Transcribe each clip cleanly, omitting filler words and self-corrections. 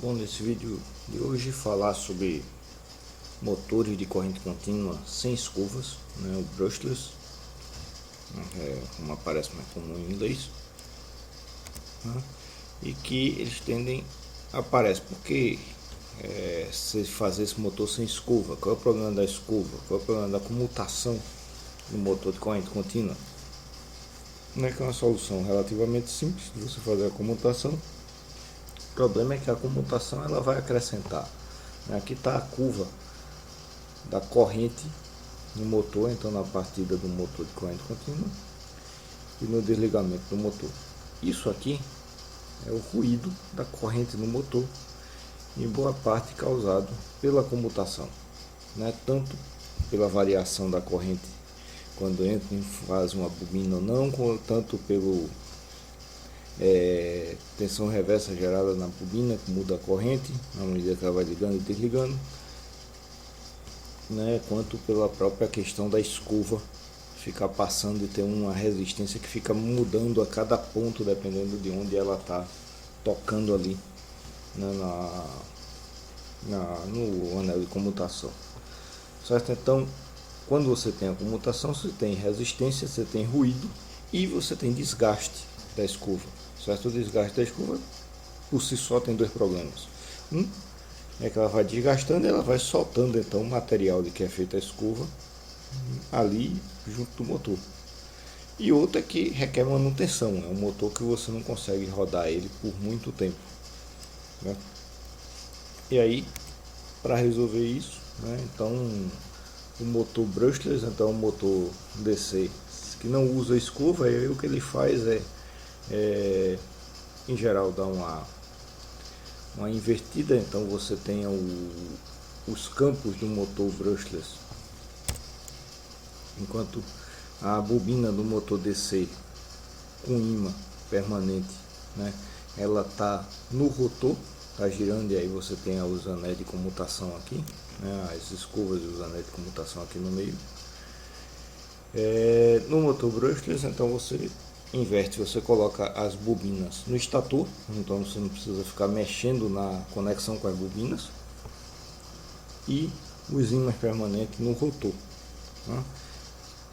Bom, nesse vídeo de hoje falar sobre motores de corrente contínua sem escovas, né, o brushless, como aparece mais comum em inglês, né, e que eles tendem a aparecer porque se fazer esse motor sem escova, qual é o problema da escova, qual é o problema da comutação do motor de corrente contínua? Não é que é uma solução relativamente simples de você fazer a comutação. O problema é que a comutação ela vai acrescentar. Aqui está a curva da corrente no motor, então na partida do motor de corrente contínua e no desligamento do motor. Isso aqui é o ruído da corrente no motor, em boa parte causado pela comutação, né? Tanto pela variação da corrente quando entra em fase uma bobina ou não, tanto pelo tensão reversa gerada na bobina, que muda a corrente na medida que ela vai ligando e desligando, né, quanto pela própria questão da escova ficar passando e ter uma resistência que fica mudando a cada ponto dependendo de onde ela está tocando ali, né, no anel de comutação, certo? Então, quando você tem a comutação, você tem resistência, você tem ruído e você tem desgaste da escova, certo? O desgaste da escova por si só tem dois problemas. Um é que ela vai desgastando e ela vai soltando então o material de que é feita a escova ali junto do motor. E outro é que requer manutenção, é um motor que você não consegue rodar ele por muito tempo, né? E aí, para resolver isso, né, então o motor brushless, então o motor DC que não usa escova, aí o que ele faz em geral dá uma invertida, então você tem os campos do motor brushless, enquanto a bobina do motor DC com imã permanente, né, ela está no rotor, está girando, e aí você tem os anéis de comutação aqui, né, as escovas e os anéis de comutação aqui no meio. No motor brushless, então você inverte, você coloca as bobinas no estator, então você não precisa ficar mexendo na conexão com as bobinas, e os ímãs permanentes no rotor, né?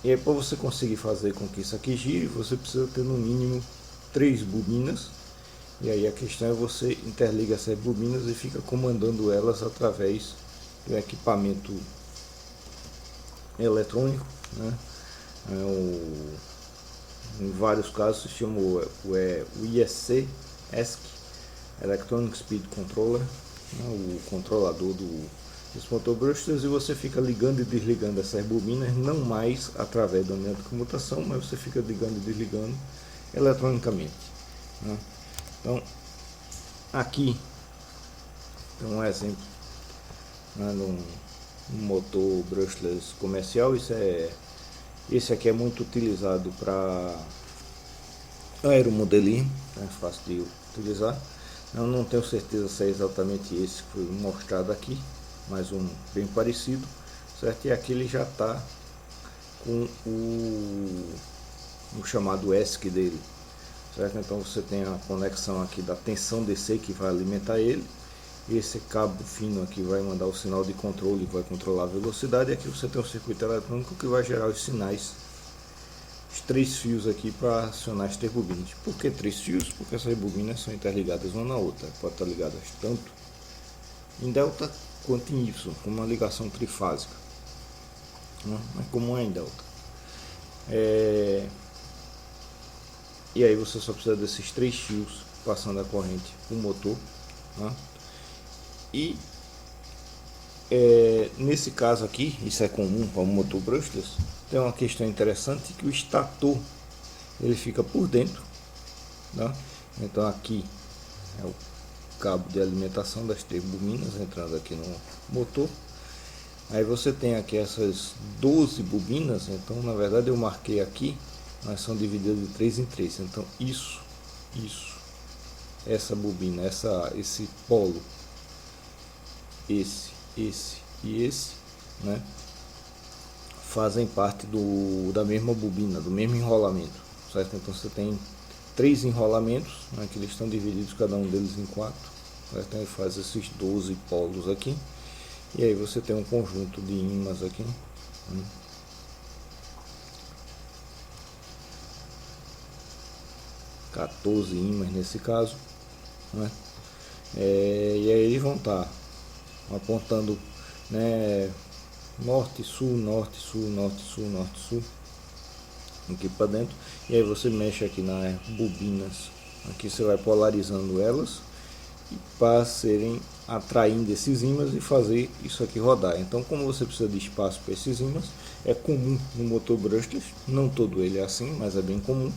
E aí, para você conseguir fazer com que isso aqui gire, você precisa ter no mínimo 3 bobinas. E aí a questão é você interliga essas bobinas e fica comandando elas através do equipamento eletrônico, né? Em vários casos se chama o ESC, Electronic Speed Controller, né? O controlador desse motor brushless, e você fica ligando e desligando essas bobinas, não mais através do anel de comutação, mas você fica ligando e desligando eletronicamente, né? Então, aqui tem um exemplo, né, num motor brushless comercial. Esse aqui é muito utilizado para aeromodelismo, é fácil de utilizar. Eu não tenho certeza se é exatamente esse que foi mostrado aqui, mas um bem parecido, certo? E aqui ele já está com o chamado ESC dele, certo? Então você tem a conexão aqui da tensão DC que vai alimentar ele, esse cabo fino aqui vai mandar o sinal de controle, vai controlar a velocidade, e aqui você tem um circuito eletrônico que vai gerar os sinais, os 3 fios aqui para acionar as 3 bobinas. Por que 3 fios? Porque essas bobinas são interligadas uma na outra, pode estar ligadas tanto em delta quanto em Y, como uma ligação trifásica, né? Mas como é em delta. E aí você só precisa desses 3 fios passando a corrente para o motor, né? E nesse caso aqui, isso é comum para o motor brushless, tem uma questão interessante, que o estator ele fica por dentro, né? Então aqui é o cabo de alimentação das 3 bobinas entrando aqui no motor. Aí você tem aqui essas 12 bobinas, então na verdade eu marquei aqui, mas são divididas de 3 em 3. Então essa bobina, esse polo, esse e esse, né, fazem parte da mesma bobina, do mesmo enrolamento, certo? Então você tem 3 enrolamentos, né, que eles estão divididos cada um deles em 4, Então ele faz esses 12 polos aqui. E aí você tem um conjunto de ímãs aqui. 14 ímãs nesse caso, né? E aí eles vão estar apontando, né, norte, sul, norte, sul, norte, sul, norte, sul, aqui para dentro. E aí você mexe aqui nas bobinas, aqui você vai polarizando elas para serem atraindo esses ímãs e fazer isso aqui rodar. Então, como você precisa de espaço para esses ímãs, é comum no motor brushless, não todo ele é assim, mas é bem comum,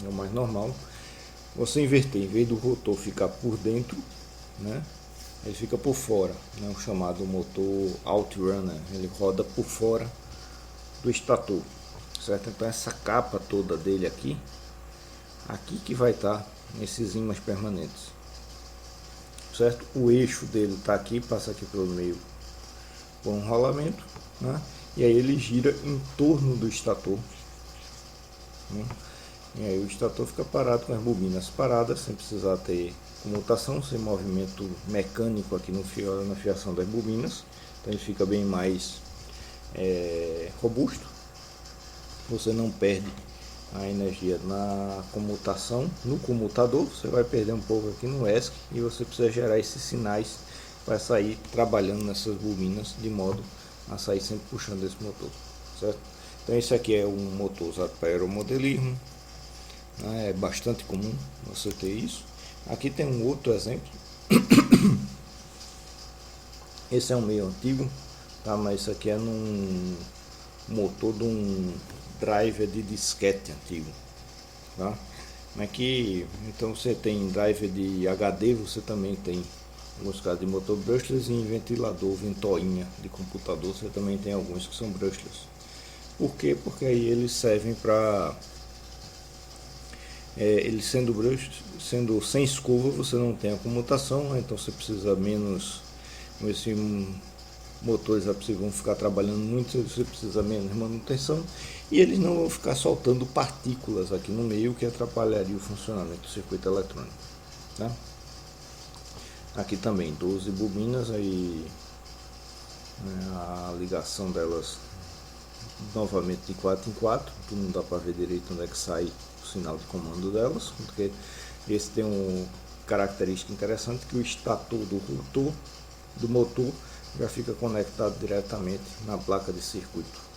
é o mais normal, você inverter, em vez do rotor ficar por dentro, né, ele fica por fora, né, o chamado motor outrunner, ele roda por fora do estator, certo? Então essa capa toda dele aqui que vai estar nesses ímãs permanentes, certo? O eixo dele está aqui, passa aqui pelo meio por um rolamento, né, e aí ele gira em torno do estator, né? E aí o estator fica parado com as bobinas paradas, sem precisar ter comutação, sem movimento mecânico aqui na fiação das bobinas. Então ele fica bem mais robusto. Você não perde a energia na comutação, no comutador. Você vai perder um pouco aqui no ESC e você precisa gerar esses sinais para sair trabalhando nessas bobinas de modo a sair sempre puxando esse motor, certo? Então esse aqui é um motor usado para aeromodelismo. É bastante comum você ter isso. Aqui tem um outro exemplo. Esse é um meio antigo, tá? Mas isso aqui é num motor de um driver de disquete antigo, tá? Aqui, então você tem driver de HD, você também tem alguns casos de motor brushless, e em ventilador, ventoinha de computador, você também tem alguns que são brushless. Por quê? Porque aí eles servem para ele sendo sem escova, você não tem a comutação, né? Então você precisa menos, esses motores vão ficar trabalhando muito, você precisa menos manutenção, e eles não vão ficar soltando partículas aqui no meio que atrapalharia o funcionamento do circuito eletrônico, tá? Aqui também 12 bobinas, aí a ligação delas novamente de 4 em 4, que não dá para ver direito onde é que sai o sinal de comando delas, porque esse tem uma característica interessante, que o estator do motor já fica conectado diretamente na placa de circuito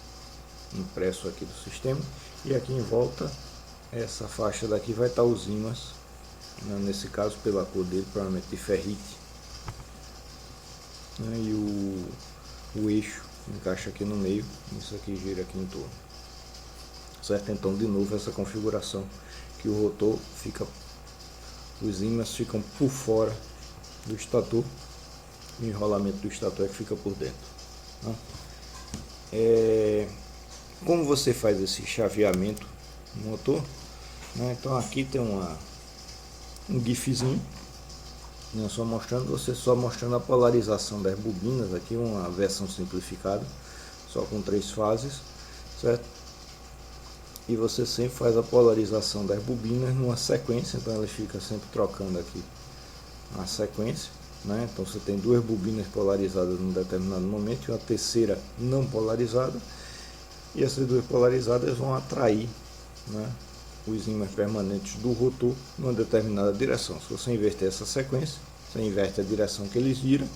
impresso aqui do sistema, e aqui em volta essa faixa daqui vai estar os ímãs, né, nesse caso pela cor dele, provavelmente de ferrite, né, e o eixo encaixa aqui no meio, isso aqui gira aqui em torno, certo? Então de novo essa configuração que o rotor fica, os ímãs ficam por fora do estator, o enrolamento do estator é que fica por dentro, né? Como você faz esse chaveamento no motor, né? Então aqui tem um gifzinho, né, só mostrando a polarização das bobinas, aqui uma versão simplificada, só com 3 fases, certo? E você sempre faz a polarização das bobinas numa sequência, então ela fica sempre trocando aqui a sequência, né? Então você tem 2 bobinas polarizadas num determinado momento e uma terceira não polarizada, e essas 2 polarizadas vão atrair, né, os ímãs permanentes do rotor numa determinada direção. Se você inverter essa sequência, você inverte a direção que eles giram,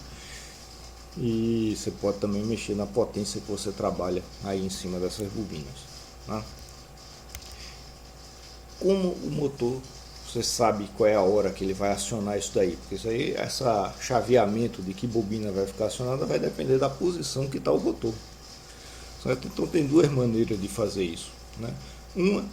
e você pode também mexer na potência que você trabalha aí em cima dessas bobinas, tá? Como o motor, você sabe qual é a hora que ele vai acionar isso daí, porque isso aí, esse chaveamento de que bobina vai ficar acionada vai depender da posição que está o rotor, certo? Então tem 2 maneiras de fazer isso, né? Uma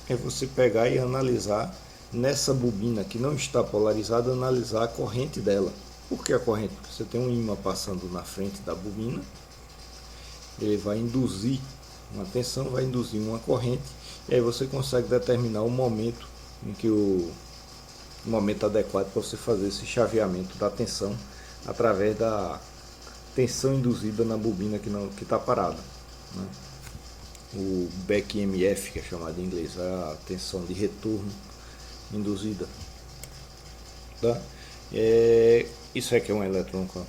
é você pegar e analisar nessa bobina que não está polarizada, analisar a corrente dela. Por que a corrente? Porque você tem um ímã passando na frente da bobina, ele vai induzir uma tensão, vai induzir uma corrente, e aí você consegue determinar o momento em que o momento adequado para você fazer esse chaveamento da tensão através da tensão induzida na bobina que está parada, né? O back EMF, que é chamado em inglês, é a tensão de retorno induzida, tá? Isso aqui é uma eletrônica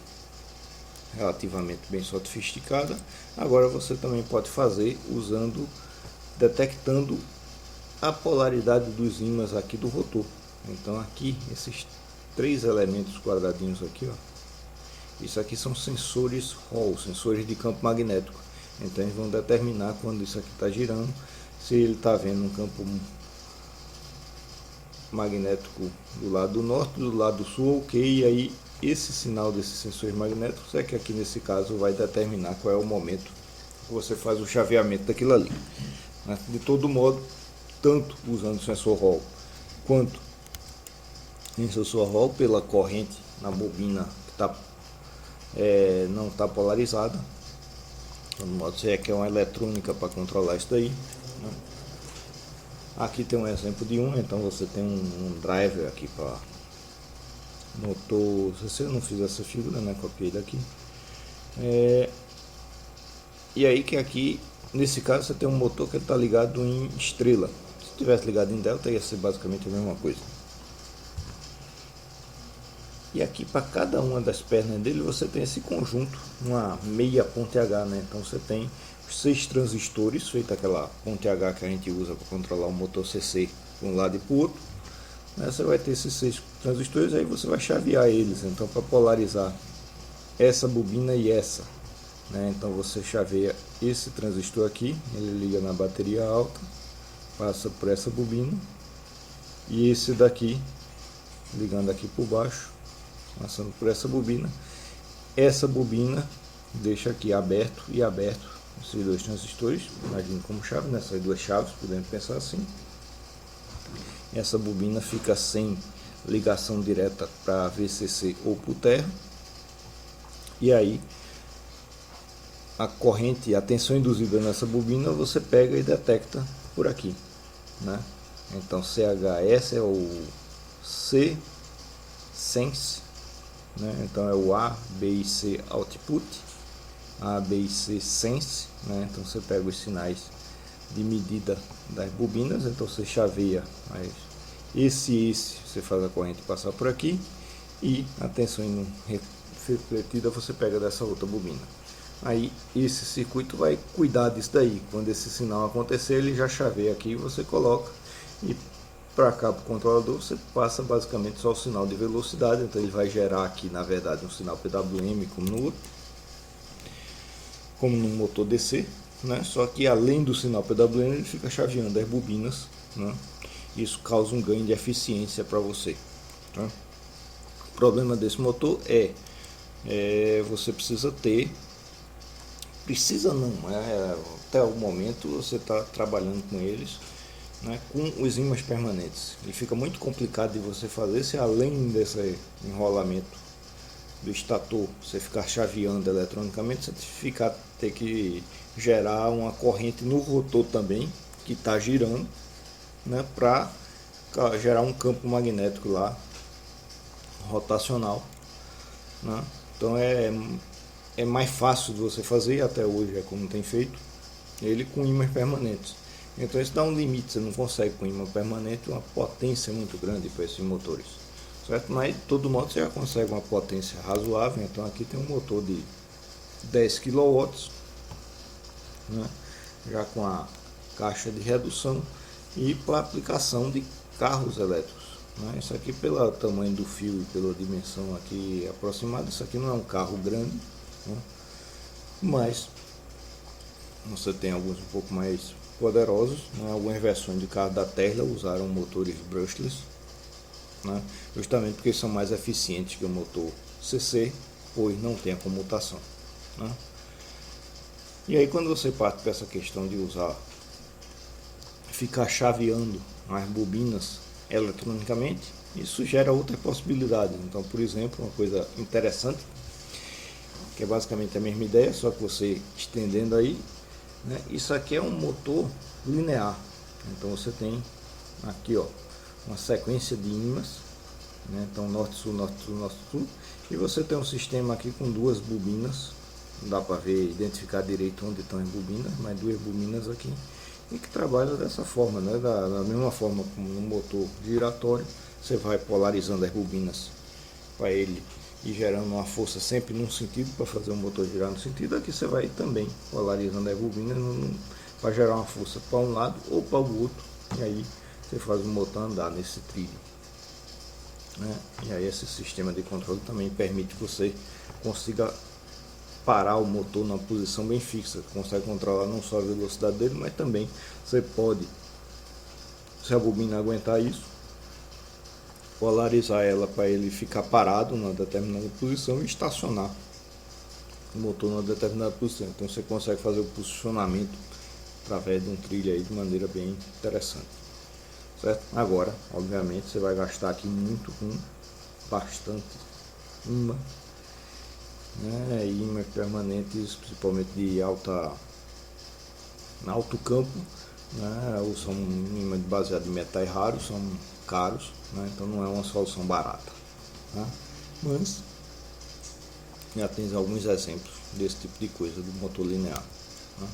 relativamente bem sofisticada. Agora você também pode fazer detectando a polaridade dos ímãs aqui do rotor. Então aqui, esses três elementos quadradinhos aqui, ó, isso aqui são sensores Hall, sensores de campo magnético. Então eles vão determinar quando isso aqui está girando, se ele está vendo um campo magnético do lado norte, do lado sul, ok, e aí esse sinal desses sensores magnéticos é que aqui nesse caso vai determinar qual é o momento que você faz o chaveamento daquilo ali. De todo modo, tanto usando o sensor Hall quanto em sensor Hall, pela corrente na bobina que não está polarizada, de modo que é uma eletrônica para controlar isso daí. Aqui tem um exemplo de então você tem um driver aqui para motor. Se eu não fiz essa figura, né, copiei daqui. E aí que aqui, nesse caso, você tem um motor que está ligado em estrela. Se tivesse ligado em delta, ia ser basicamente a mesma coisa. E aqui para cada uma das pernas dele você tem esse conjunto, uma meia ponte H, né? Então você tem os 6 transistores, feita aquela ponte H que a gente usa para controlar o motor CC de um lado e para o outro. Você vai ter esses 6 transistores, aí você vai chavear eles, então para polarizar essa bobina e essa, né? Então você chaveia esse transistor aqui, ele liga na bateria alta, passa por essa bobina, e esse daqui ligando aqui por baixo, passando por essa bobina deixa aqui aberto e aberto esses 2 transistores, imagine como chave, nessas 2 chaves, podemos pensar assim. Essa bobina fica sem ligação direta para VCC ou por terra, e aí a corrente, a tensão induzida nessa bobina você pega e detecta por aqui, né? Então CHS é o C Sense, né? Então é o A, B e C Output, A, B e C Sense, né? Então você pega os sinais de medida das bobinas, então você chaveia esse você faz a corrente passar por aqui, e a tensão refletida você pega dessa outra bobina. Aí esse circuito vai cuidar disso daí. Quando esse sinal acontecer, ele já chaveia aqui, você coloca, e para cá para o controlador você passa basicamente só o sinal de velocidade. Então ele vai gerar aqui na verdade um sinal PWM como no motor DC, né? Só que além do sinal PWM ele fica chaveando as bobinas, né? Isso causa um ganho de eficiência para você, tá? O problema desse motor você até o momento você está trabalhando com eles, né, com os ímãs permanentes. Ele fica muito complicado de você fazer se além desse enrolamento do estator você ficar chaveando eletronicamente, você ter que gerar uma corrente no rotor também que está girando, né, para gerar um campo magnético lá rotacional, né? Então é mais fácil de você fazer, até hoje é como tem feito ele com ímãs permanentes. Então isso dá um limite, você não consegue com ímã permanente uma potência muito grande para esses motores, certo? Mas de todo modo você já consegue uma potência razoável. Então aqui tem um motor de 10 kW, né, já com a caixa de redução e para aplicação de carros elétricos, né? Isso aqui, pelo tamanho do fio e pela dimensão aqui aproximada, isso aqui não é um carro grande, né? Mas você tem alguns um pouco mais poderosos, né? Algumas versões de carro da Tesla usaram motores brushless, né? Justamente porque são mais eficientes que o motor CC, pois não tem a comutação, né? E aí quando você parte para essa questão de ficar chaveando as bobinas eletronicamente, isso gera outras possibilidades. Então, por exemplo, uma coisa interessante, que é basicamente a mesma ideia, só que você estendendo aí, né? Isso aqui é um motor linear. Então você tem aqui, ó, uma sequência de ímãs, né? Então norte-sul, norte-sul, norte-sul, e você tem um sistema aqui com 2 bobinas. Não dá para ver, identificar direito onde estão as bobinas, mas 2 bobinas aqui, e que trabalha dessa forma, né? Da mesma forma como no motor giratório, você vai polarizando as bobinas para ele ir gerando uma força sempre num sentido, para fazer o motor girar no sentido. Aqui você vai também polarizando a bobina para gerar uma força para um lado ou para o outro, e aí você faz o motor andar nesse trilho, né? E aí esse sistema de controle também permite que você consiga parar o motor numa posição bem fixa, consegue controlar não só a velocidade dele, mas também você pode, se a bobina aguentar isso, polarizar ela para ele ficar parado numa determinada posição e estacionar o motor numa determinada posição. Então você consegue fazer o posicionamento através de um trilho aí de maneira bem interessante, certo? Agora, obviamente, você vai gastar aqui muito com bastante imã, né? Imãs permanentes, principalmente de alto campo, né? Ou são imãs baseados em metais raros, são caros, né? Então não é uma solução barata, né? Mas já tem alguns exemplos desse tipo de coisa do motor linear, né?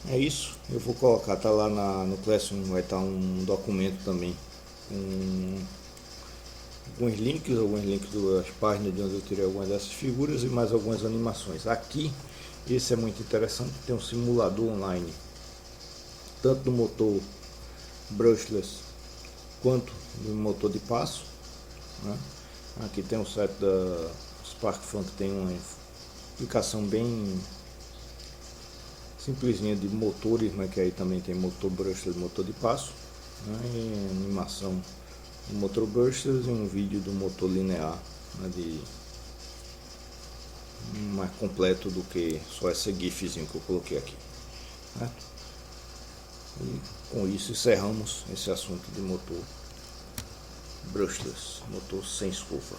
É isso, eu vou colocar, tá lá no Classroom, vai estar um documento também, alguns links das páginas de onde eu tirei algumas dessas figuras e mais algumas animações. Aqui, esse é muito interessante, tem um simulador online, tanto do motor brushless quanto do motor de passo, né? Aqui tem o site da SparkFun, que tem uma explicação bem simplesinha de motores, né? Que aí também tem motor brushless e motor de passo, né? E animação do motor brushless e um vídeo do motor linear, né? Mais completo do que só esse gifzinho que eu coloquei aqui, certo? E com isso encerramos esse assunto de motor brushless, motor sem escova.